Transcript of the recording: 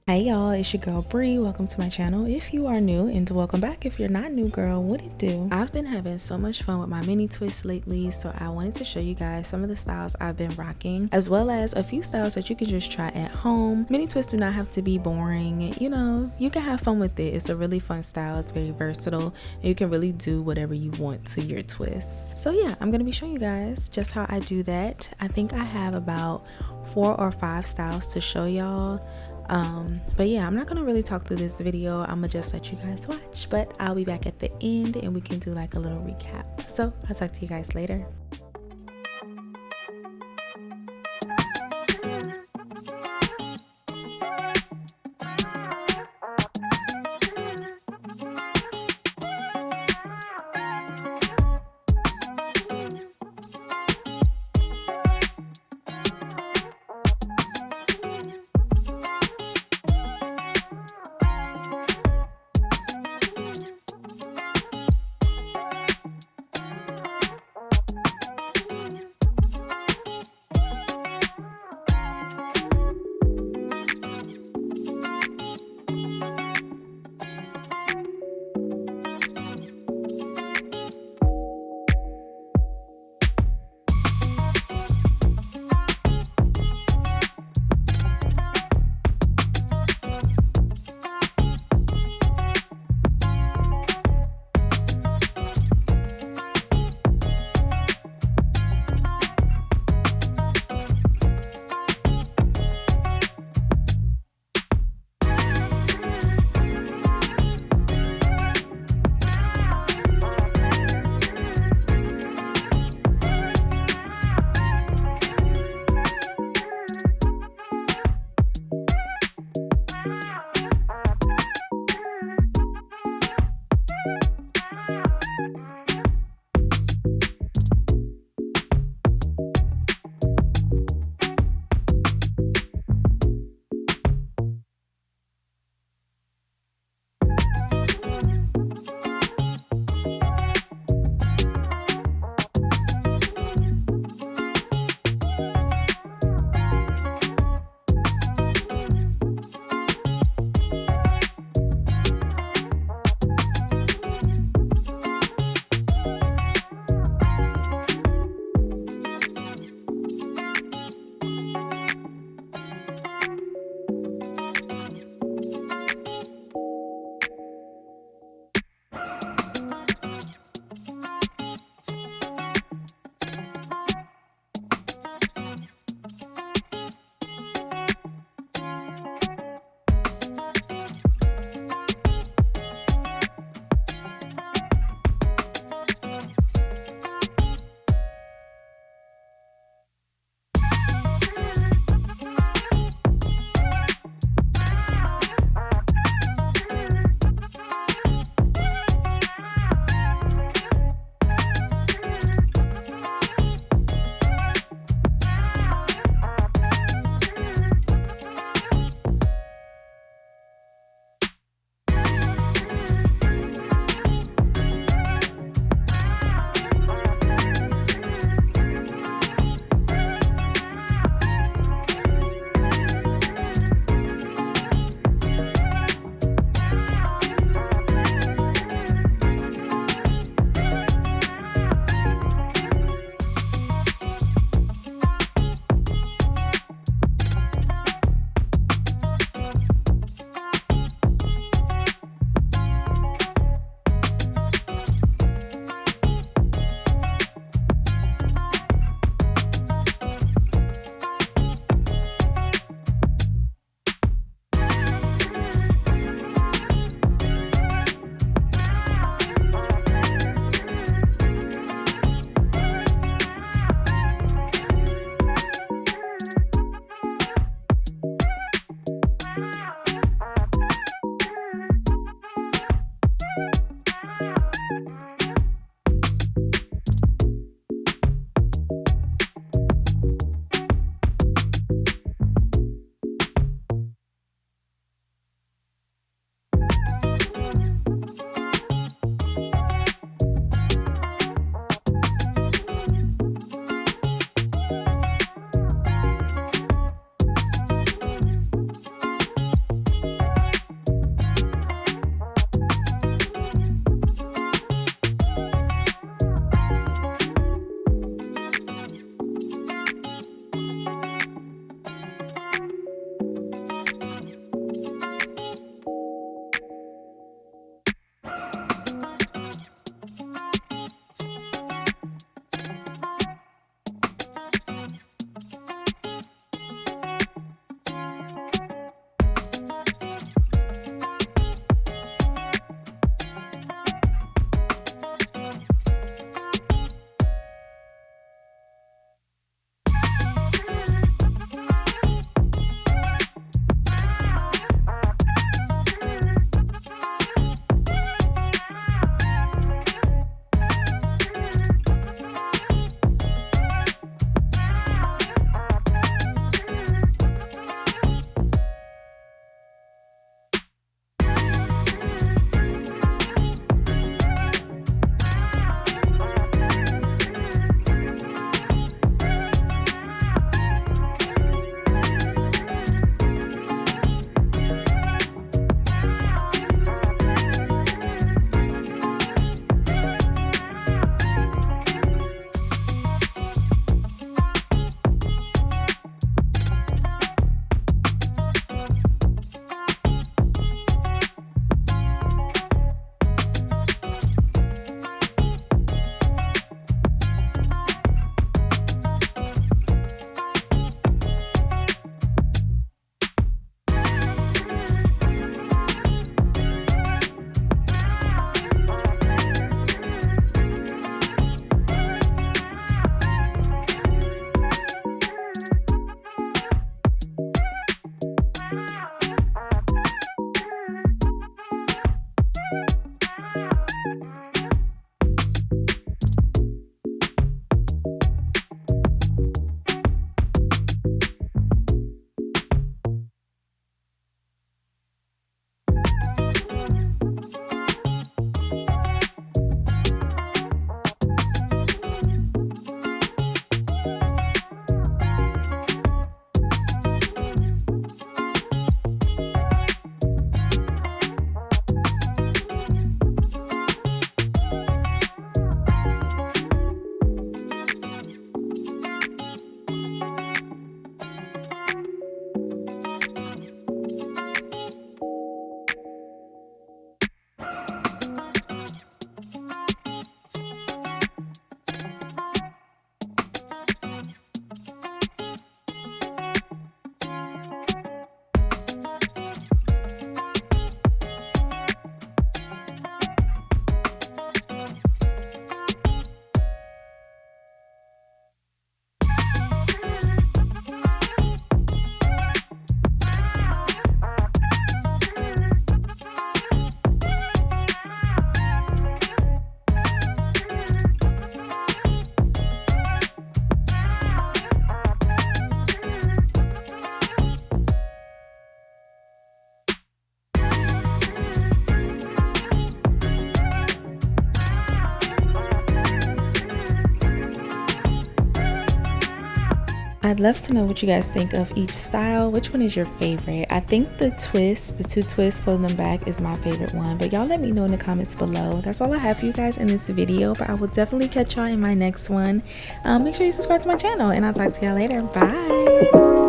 Hey y'all, it's your girl Bree. Welcome to my channel if you are new, and welcome back if you're not new, girl. What it do? I've been having so much fun with my mini twists lately, so I wanted to show you guys some of the styles I've been rocking, as well as a few styles that you can just try at home. Mini twists do not have to be boring, you know, you can have fun with it. It's a really fun style. It's very versatile, and you can really do whatever you want to your twists. So yeah, I'm gonna be showing you guys just how I do that. I think I have about 4 or 5 styles to show y'all. But yeah, I'm not gonna really talk through this video. I'm gonna just let you guys watch, but I'll be back at the end and we can do like a little recap. So I'll talk to you guys later. I'd love to know what you guys think of each style. Which one is your favorite? I think the two twists pulling them back is my favorite one, but y'all let me know in the comments below. That's all I have for you guys in this video, but I will definitely catch y'all in my next one. Make sure you subscribe to my channel, and I'll talk to y'all later. Bye.